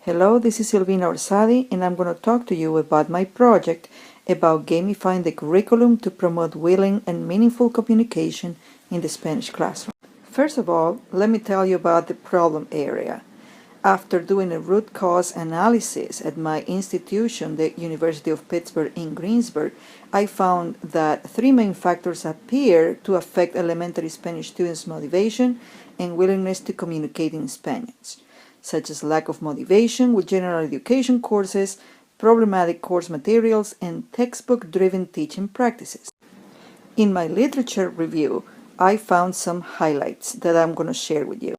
Hello, this is Silvina Orsadi, and I'm going to talk to you about my project about gamifying the curriculum to promote willing and meaningful communication in the Spanish classroom. First of all, let me tell you about the problem area. After doing a root cause analysis at my institution, the University of Pittsburgh in Greensburg, I found that three main factors appear to affect elementary Spanish students' motivation and willingness to communicate in Spanish, such as lack of motivation with general education courses, problematic course materials, and textbook-driven teaching practices. In my literature review, I found some highlights that I'm going to share with you.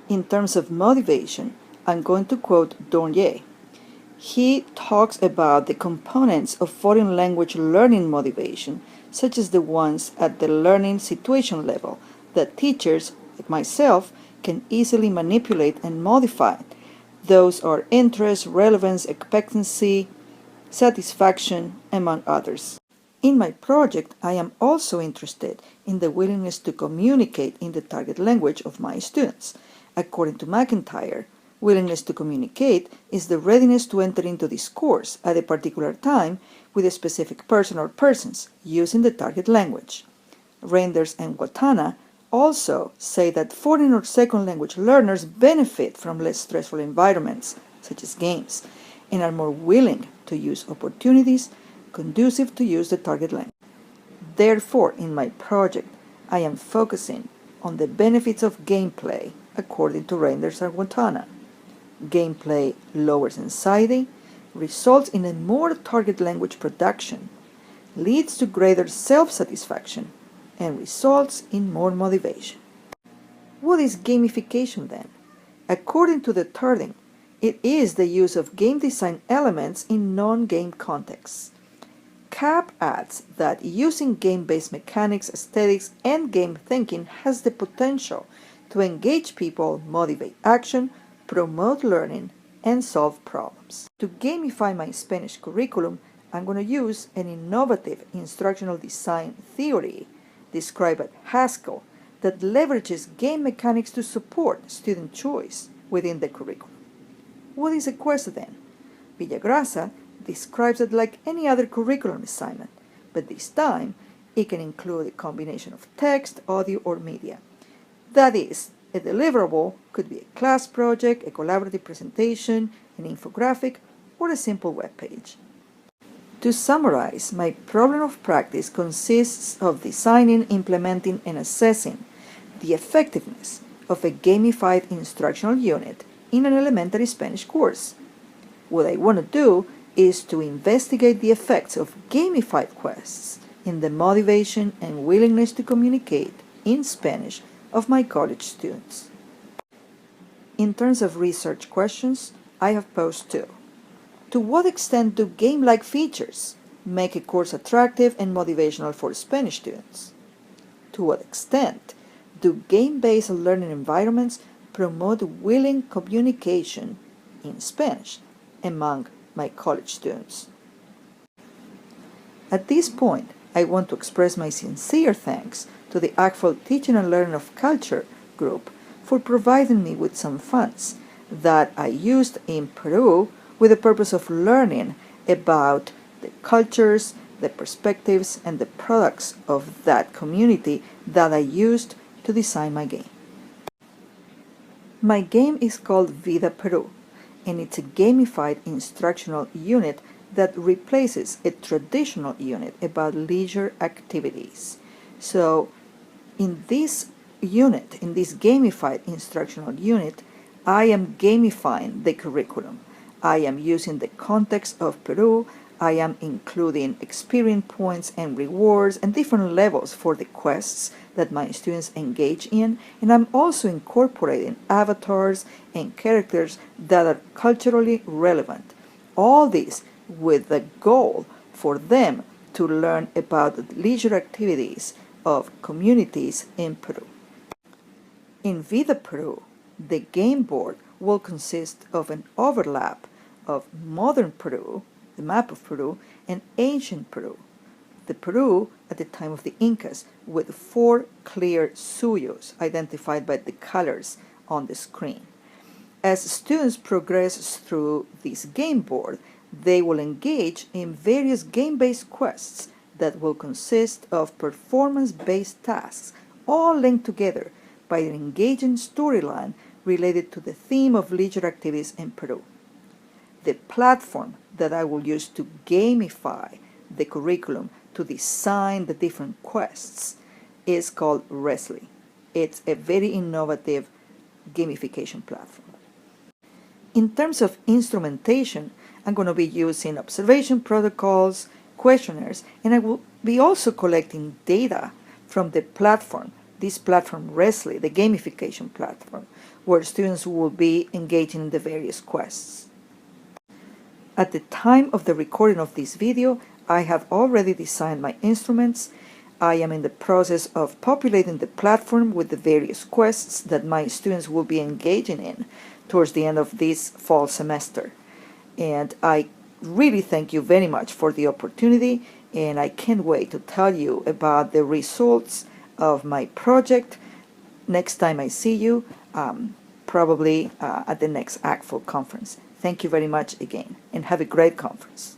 In terms of motivation, I'm going to quote Dornier. He talks about the components of foreign language learning motivation, such as the ones at the learning situation level, that teachers, like myself, can easily manipulate and modify. Those are interest, relevance, expectancy, satisfaction, among others. In my project, I am also interested in the willingness to communicate in the target language of my students. According to McIntyre, willingness to communicate is the readiness to enter into discourse at a particular time with a specific person or persons using the target language. Reinders and Watana also say that foreign or second language learners benefit from less stressful environments, such as games, and are more willing to use opportunities conducive to use the target language. Therefore, in my project, I am focusing on the benefits of gameplay, according to Reinders and Watana. Gameplay lowers anxiety, results in a more target language production, leads to greater self-satisfaction, and results in more motivation. What is gamification then? According to the Turding, it is the use of game design elements in non-game contexts. Kapp adds that using game-based mechanics, aesthetics, and game thinking has the potential to engage people, motivate action, promote learning, and solve problems. To gamify my Spanish curriculum, I'm going to use an innovative instructional design theory described at Haskell that leverages game mechanics to support student choice within the curriculum. What is a quest then? Villagrasa describes it like any other curriculum assignment, but this time it can include a combination of text, audio, or media. That is, a deliverable could be a class project, a collaborative presentation, an infographic, or a simple web page. To summarize, my problem of practice consists of designing, implementing, and assessing the effectiveness of a gamified instructional unit in an elementary Spanish course. What I want to do is to investigate the effects of gamified quests in the motivation and willingness to communicate in Spanish of my college students. In terms of research questions, I have posed two. To what extent do game-like features make a course attractive and motivational for Spanish students? To what extent do game-based learning environments promote willing communication in Spanish among my college students? At this point, I want to express my sincere thanks to the ACTFL Teaching and Learning of Culture group for providing me with some funds that I used in Peru with the purpose of learning about the cultures, the perspectives, and the products of that community that I used to design my game. My game is called Vida Peru, and it's a gamified instructional unit that replaces a traditional unit about leisure activities. So in this unit, in this gamified instructional unit, I am gamifying the curriculum. I am using the context of Peru. I am including experience points and rewards and different levels for the quests that my students engage in, and I'm also incorporating avatars and characters that are culturally relevant. All this with the goal for them to learn about the leisure activities of communities in Peru. In Vida Peru, the game board will consist of an overlap of modern Peru, the map of Peru, and ancient Peru, the Peru at the time of the Incas, with 4 clear suyos identified by the colors on the screen. As students progress through this game board, they will engage in various game-based quests that will consist of performance-based tasks, all linked together by an engaging storyline related to the theme of leisure activities in Peru. The platform that I will use to gamify the curriculum to design the different quests is called Resli. It's a very innovative gamification platform. In terms of instrumentation, I'm going to be using observation protocols, questionnaires, and I will be also collecting data from the platform, this platform Resli, the gamification platform, where students will be engaging in the various quests. At the time of the recording of this video, I have already designed my instruments. I am in the process of populating the platform with the various quests that my students will be engaging in towards the end of this fall semester. And I really thank you very much for the opportunity, and I can't wait to tell you about the results of my project next time I see you, probably at the next ACTFL conference. Thank you very much again, and have a great conference.